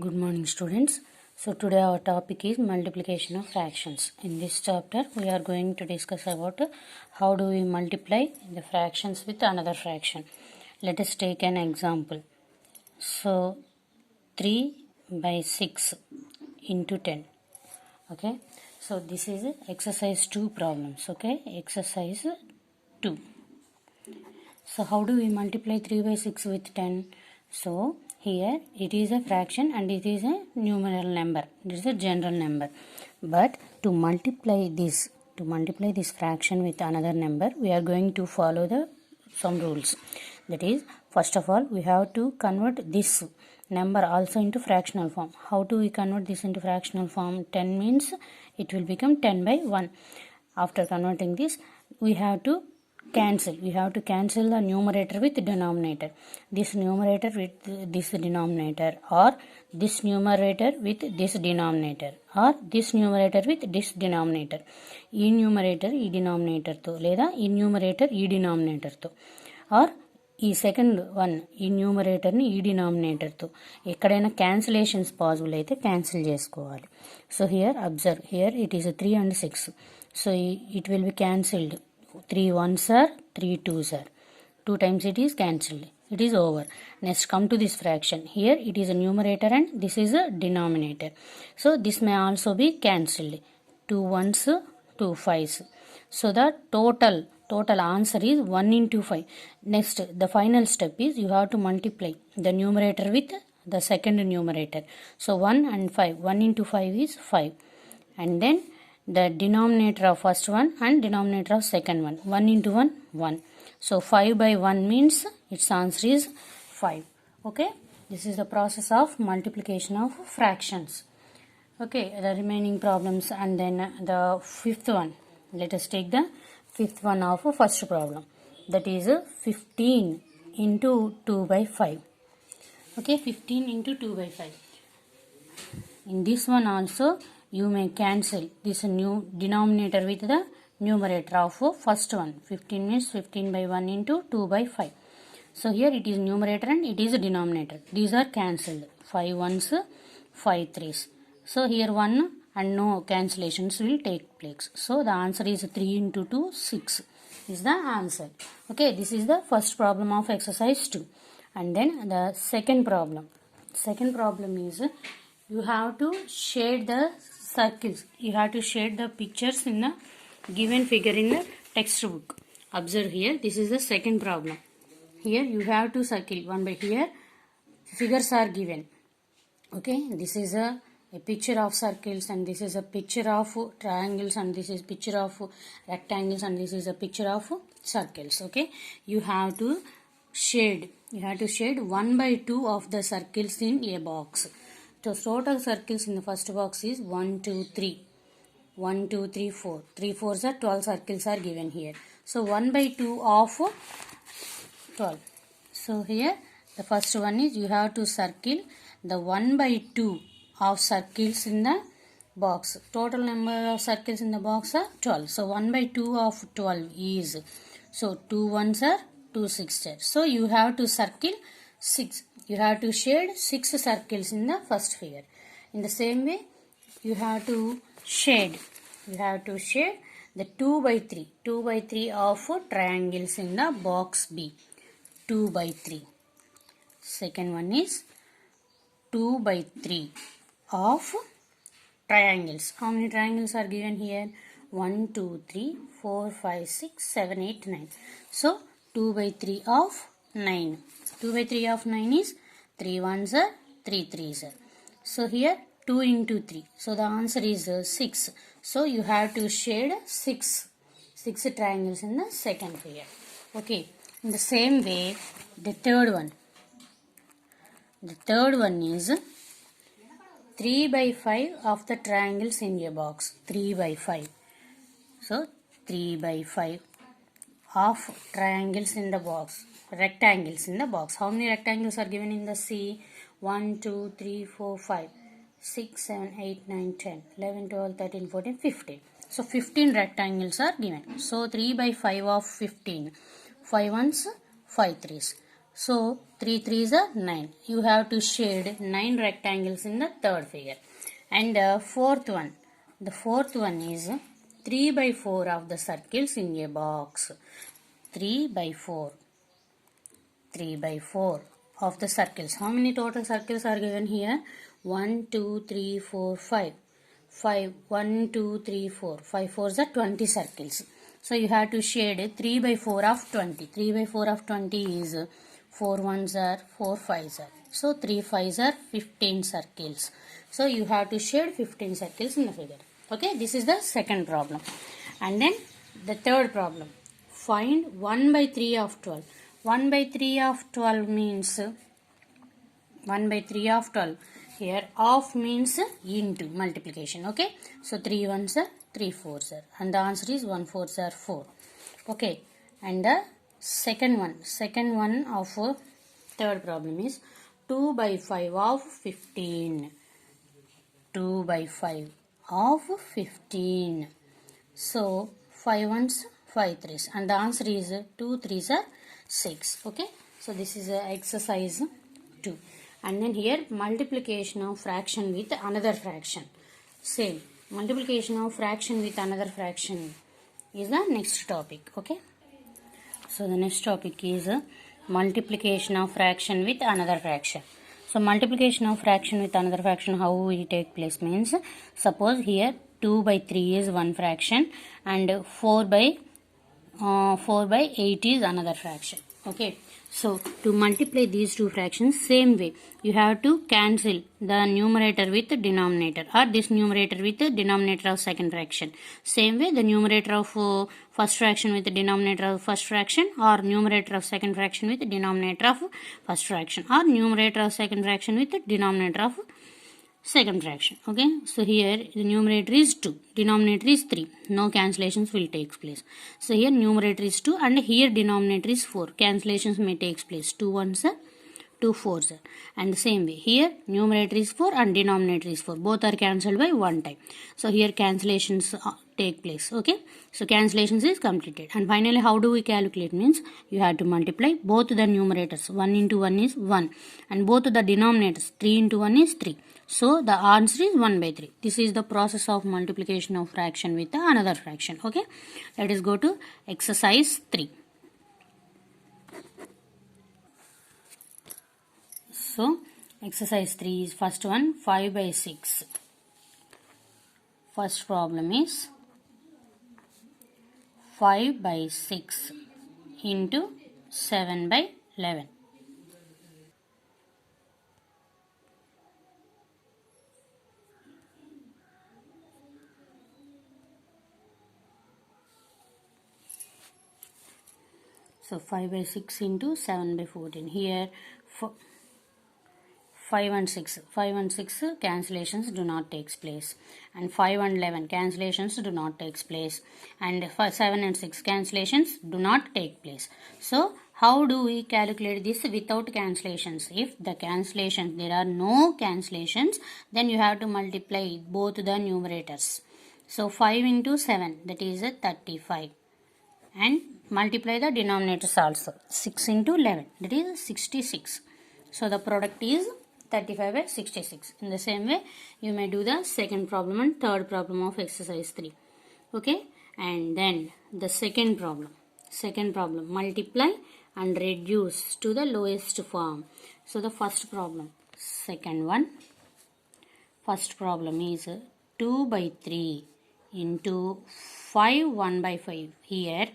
Good morning, students. So today our topic is multiplication of fractions. In this chapter we are going to discuss about how do we multiply the fractions with another fraction. Let us take an example. So 3 by 6 into 10. Okay. So this is exercise 2 problems. Okay. Exercise 2. So how do we multiply 3 by 6 with 10? So here it is a fraction and it is a numeral number. It is a general number. But to multiply this fraction with another number, we are going to follow some rules. That is, first of all, we have to convert this number also into fractional form. How do we convert this into fractional form? 10 means it will become 10 by 1. After converting this, we have to cancel the numerator with denominator. This numerator with this denominator, or this numerator with this denominator, or this numerator with this denominator. ఈ numerator ఈ డినామినేటర్తో లేదా ఈ numerator ఈ డినామినేటర్తో, are ఈ second one ఈ న్యూమరేటర్ని ఈ డినామినేటర్తో ఎక్కడైనా cancellations possible అయితే క్యాన్సిల్ చేసుకోవాలి. So here observe, here it is 3 and 6. So it will be cancelled. 3 ones are, 3 twos are. 2 times it is cancelled. It is over. Next, come to this fraction. Here it is a numerator and this is a denominator. So this may also be cancelled. 2 ones, 2 fives. So the total answer is 1 into 5. Next, the final step is you have to multiply the numerator with the second numerator. So 1 and 5. 1 into 5 is 5. And then the denominator of first one and denominator of second one. 1 into 1, 1. So 5 by 1 means its answer is 5. Okay. This is the process of multiplication of fractions. Okay. The remaining problems, and then the fifth one. Let us take the fifth one of first problem. That is 15 into 2 by 5. Okay. 15 into 2 by 5. In this one also, you may cancel this new denominator with the numerator of first one. 15 means 15 by 1 into 2 by 5. So here it is numerator and it is a denominator. These are cancelled. 5 ones, 5 threes. So here 1 and no cancellations will take place. So the answer is 3 into 2, 6 is the answer. Okay, this is the first problem of exercise 2. And then the second problem. Second problem is you have to shade the circles. You have to shade the pictures in the given figure in the textbook. Observe here, this is the second problem. Here you have to circle one by here. Figures are given. Okay, this is a picture of circles, and this is a picture of triangles, and this is picture of rectangles, and this is a picture of circles. Okay, you have to shade 1 by 2 of the circles in a box. So total circles in the first box is 1, 2, 3. 1, 2, 3, 4. 3 fours are 12 circles are given here. So 1 by 2 of 12. So here the first one is you have to circle the 1 by 2 of circles in the box. Total number of circles in the box are 12. So 1 by 2 of 12 is, so 2 ones are 2 sixes. So you have to circle 6. You have to shade 6 circles in the first figure. In the same way, you have to shade the 2 by 3 of triangles in the box B. 2 by 3. Second one is 2 by 3 of triangles. How many triangles are given here? 1, 2, 3, 4, 5, 6, 7, 8, 9. So 2 by 3 of 9. 2 by 3 of 9 is 3 ones are, 3 threes are. So here 2 into 3. So the answer is 6. So you have to shade 6 triangles in the second figure. Okay. In the same way, the third one. The third one is 3 by 5 of the triangles in a box. 3 by 5. So 3 by 5 of triangles in the box. Rectangles in the box. How many rectangles are given in the C? 1, 2, 3, 4, 5, 6, 7, 8, 9, 10, 11, 12, 13, 14, 15. So 15 rectangles are given. So 3 by 5 of 15. 5 ones, 5 threes. So 3 3s are 9. You have to shade 9 rectangles in the third figure. And the fourth one is 3 by 4 of the circles in a box. 3 by 4. 3 by 4 of the circles. How many total circles are given here? 1, 2, 3, 4, 5. 5, 1, 2, 3, 4. 5 fours are 20 circles. So you have to shade 3 by 4 of 20. 3 by 4 of 20 is 4 ones are 4 fives are. So 3 fives are 15 circles. So you have to shade 15 circles in the figure. Okay, this is the second problem. And then the third problem. Find 1 by 3 of 12. 1 by 3 of 12 means 1 by 3 of 12. Here of means into multiplication. Okay. So 3 ones are 3 fours are. And the answer is 1 fours are 4. Okay. And the second one of third problem is 2 by 5 of 15. 2 by 5 of 15. So 5 ones 5 threes, and the answer is 2 threes are 6. Okay, so this is exercise 2. And then here multiplication of fraction with another fraction. Same multiplication of fraction with another fraction is the next topic. Okay, so the next topic is multiplication of fraction with another fraction. So multiplication of fraction with another fraction, how we take place means, suppose here 2 by 3 is one fraction and 4 by 8 is another fraction. Okay, so to multiply these two fractions, same way you have to cancel the numerator with the denominator, or this numerator with the denominator of second fraction. Same way the numerator of first fraction with the denominator of first fraction, or numerator of second fraction with the denominator of first fraction, or numerator of second fraction with the denominator of second fraction. Okay, so here the numerator is 2, denominator is 3, no cancellations will take place. So here numerator is 2 and here denominator is 4, cancellations may take place. 2 ones are 2 fours are. And the same way here numerator is 4 and denominator is 4, both are cancelled by one time. So here cancellations take place. Okay, so cancellations is completed. And finally how do we calculate means, you have to multiply both the numerators. 1 into 1 is 1 and both the denominators 3 into 1 is 3. So the answer is 1 by 3. This is the process of multiplication of fraction with another fraction. Okay, let us go to exercise 3. So exercise 3 is first one, 5 by 6. First problem is 5 by 6 into 7 by 11. So 5 by 6 into 7 by 14. Here 5 and 6 cancellations do not take place, and 5 and 11 cancellations do not take place, and 7 and 6 cancellations do not take place. So how do we calculate this without cancellations? If the cancellations, there are no cancellations, then you have to multiply both the numerators. So 5 into 7, that is 35, and multiply the denominators also. 6 into 11, that is 66. So the product is 35 by 66. In the same way, you may do the second problem and third problem of exercise 3. Okay, and then the second problem, multiply and reduce to the lowest form. So the first problem, first problem is 2 by 3 into 5 1 by 5. Here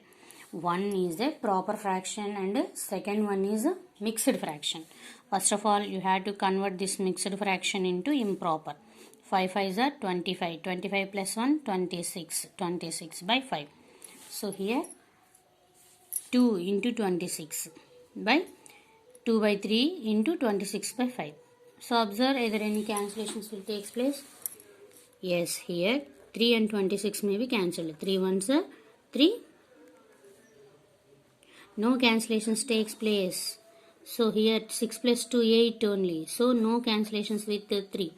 1 is a proper fraction and second one is a mixed fraction. First of all, you have to convert this mixed fraction into improper. 5 5s are 25. 25 plus 1, 26. 26 by 5. So here 2 into 26 by 2 by 3 into 26 by 5. So observe, either any cancellations will take place. Yes, here 3 and 26 may be cancelled. 3 ones are 3. No cancellations takes place. So here 6 plus 2, 8 only. So no cancellations with 3.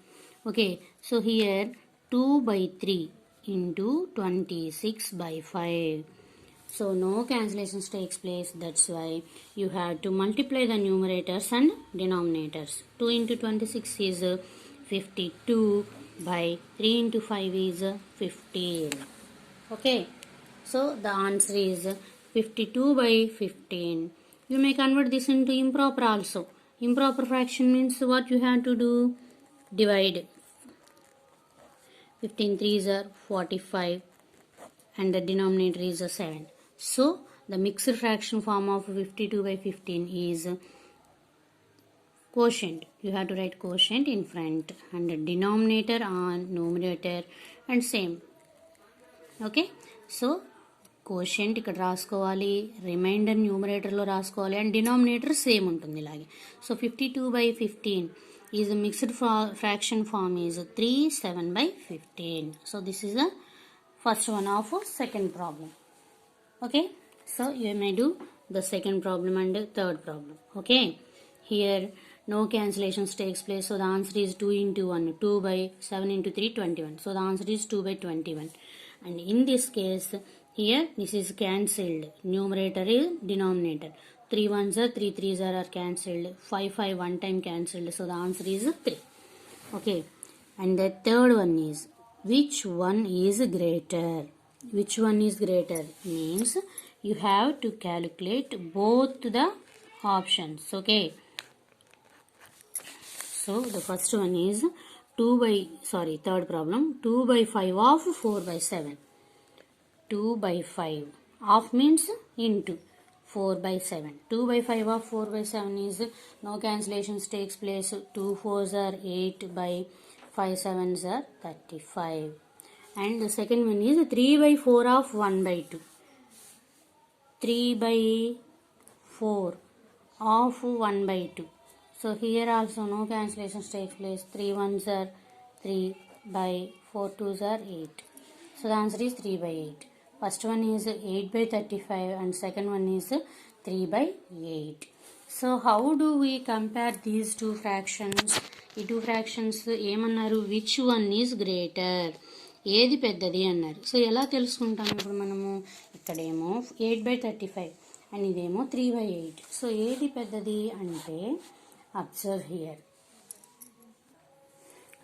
Okay, so here 2 by 3 into 26 by 5. So no cancellations takes place. That's why you have to multiply the numerators and denominators. 2 into 26 is 52 by 3 into 5 is 15. Okay. So the answer is 52 by 15. You may convert this into improper also. Improper fraction means what you have to do? Divide. 15 3s are 45 and the denominator is a 7. So the mixed fraction form of 52 by 15 is quotient. You have to write quotient in front and the denominator on numerator and same. Okay. So quotient ఇక్కడ రాసుకోవాలి, reminder న్యూమరేటర్లో రాసుకోవాలి and denominator same ఉంటుంది ఇలాగే. So 52 by 15 is the mixed fraction form is 3 7 by 15. So this is the first one of second problem. Okay, so you may do the second problem and third problem. Okay, here no cancellations takes place, so the answer is 2 into 1, 2 by 7 into 3 21. So the answer is 2 by 21. And in this case here this is cancelled, numerator is denominator, 3 1s are 3 3s are cancelled, 5 5 one time cancelled, so the answer is 3. Okay, and the third one is which one is greater. Which one is greater means you have to calculate both the options. Okay, so the first one is third problem, 2 by 5 of 4 by 7. 2 by 5 of means into 4 by 7. 2 by 5 of 4 by 7 is no cancellations takes place. 2 4s are 8 by 5 7s are 35. And the second one is 3 by 4 of 1 by 2. 3 by 4 of 1 by 2. So here also no cancellations takes place. 3 1s are 3 by 4 2s are 8. So the answer is 3 by 8. First one is 8 by 35 and second one is 3 by 8. So how do we compare these two fractions? ఈ two fractions ఏమన్నారు? Which one is greater, ఏది పెద్దది అన్నారు. So ఎలా తెలుసుకుంటాం ఇప్పుడు మనము? ఇక్కడేమో 8 by 35 అండ్ ఇదేమో 3 by 8. సో ఏది పెద్దది అంటే observe here.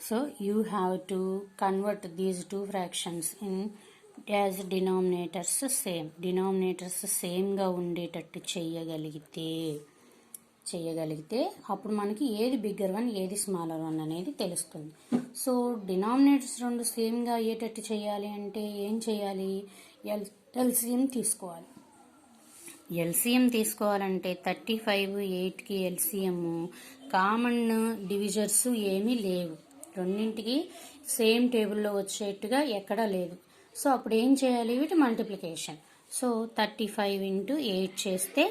So you have to convert these two fractions in as denominators same. Denominators సేమ్గా ఉండేటట్టు చేయగలిగితే అప్పుడు మనకి ఏది బిగ్గర్ వన్ ఏది స్మాలర్ వన్ అనేది తెలుస్తుంది. సో డినామినేటర్స్ రెండు సేమ్గా అయ్యేటట్టు చేయాలి అంటే ఏం చేయాలి? ఎల్సిఎం తీసుకోవాలి. ఎల్సిఎం తీసుకోవాలంటే 35 8కి ఎల్సిఎం కామన్ డివిజర్స్ ఏమీ లేవు, రెండింటికి సేమ్ టేబుల్లో వచ్చేట్టుగా ఎక్కడా లేదు. సో అప్పుడు ఏం చేయాలి? వీటి మల్టిప్లికేషన్. సో 35 into 8 చేస్తే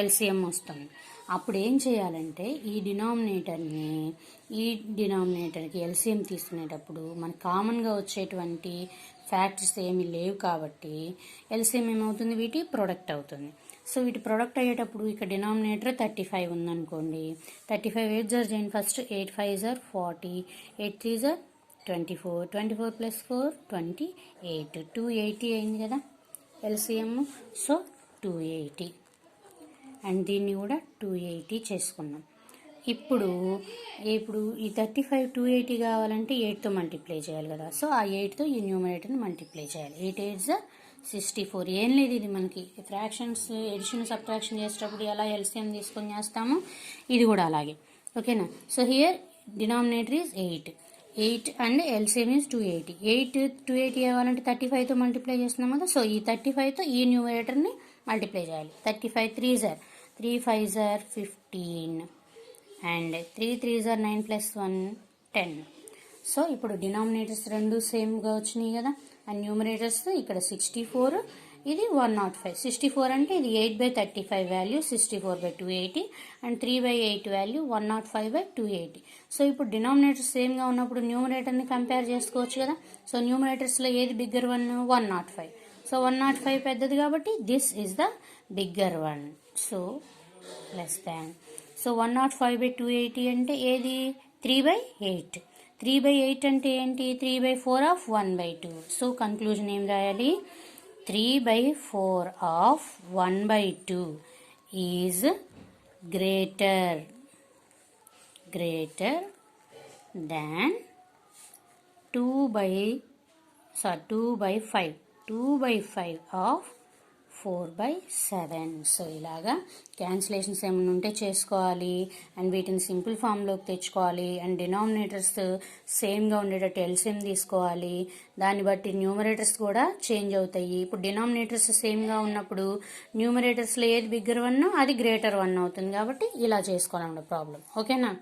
ఎల్సిఎం వస్తుంది. అప్పుడు ఏం చేయాలంటే ఈ డినామినేటర్కి ఎల్సిఎం తీసుకునేటప్పుడు మనకు కామన్గా వచ్చేటువంటి ఫ్యాక్టర్స్ ఏమీ లేవు కాబట్టి ఎల్సిఎం ఏమవుతుంది? వీటి ప్రొడక్ట్ అవుతుంది. సో వీటి ప్రొడక్ట్ అయ్యేటప్పుడు ఇక్కడ డినామినేటర్ 35 ఉందనుకోండి, 35 8s are చేయండి first. 8 5s are 40, 8 3s are 24, 24 plus 4 28, 280 అయింది కదా ఎల్సిఎం. సో 280 అండ్ దీన్ని కూడా 280 చేసుకున్నాం. ఇప్పుడు ఈ 35 280 కావాలంటే 8తో మల్టిప్లై చేయాలి కదా. సో ఆ 8తో ఈ న్యూమరేటర్ని మల్టిప్లై చేయాలి. 8 8s are 64. ఏం లేదు, ఇది మనకి ఫ్రాక్షన్స్ ఎడిషన్ సబ్ట్రాక్షన్ చేసేటప్పుడు ఎలా ఎల్సిఎం తీసుకొని చేస్తామో ఇది కూడా అలాగే. ఓకేనా? So here denominator is 8 and LCM is 280. 8 280 కావాలంటే 35తో మల్టిప్లై చేస్తున్నాం కదా. సో ఈ 35తో ఈ న్యూమరేటర్ని మల్టిప్లై చేయాలి. 35 3s are 3 5s are 15 and 3 3s are 9 plus 1 10. So ఇప్పుడు డినామినేటర్స్ రెండు సేమ్గా వచ్చినాయి కదా. అండ్ న్యూమరేటర్స్ ఇక్కడ 64, ఇది 105. 64 అంటే ఇది 8 by 35 value 64 by 280 and 3 by 8 value 105 by 280. So ఇప్పుడు డినామినేటర్స్ సేమ్గా ఉన్నప్పుడు న్యూమరేటర్ని కంపేర్ చేసుకోవచ్చు కదా. సో న్యూమరేటర్స్లో ఏది బిగ్గర్ వన్? 105. సో 105 పెద్దది కాబట్టి this is the bigger one. So less than. So 105 by 280 అంటే ఏది? 3 by 8. 3 by 8 అంటే ఏంటి? 3 by 4 of 1 by 2. So conclusion ఏం రాయాలి? 3/4 of 1/2 is greater than 2/5 of 4/7. So ఇలాగా క్యాన్సిలేషన్స్ ఏమైనా ఉంటే చేసుకోవాలి అండ్ వీటిని సింపుల్ ఫామ్లోకి తెచ్చుకోవాలి అండ్ డినామినేటర్స్ సేమ్గా ఉండేటట్టు ఎల్సిఎం తీసుకోవాలి. దాన్ని బట్టి న్యూమరేటర్స్ కూడా చేంజ్ అవుతాయి. ఇప్పుడు డినామినేటర్స్ సేమ్గా ఉన్నప్పుడు న్యూమరేటర్స్లో ఏది బిగ్గర్ 1 అది గ్రేటర్ 1 అవుతుంది. కాబట్టి ఇలా చేసుకోవాలన్నమాట ప్రాబ్లం. ఓకేనా?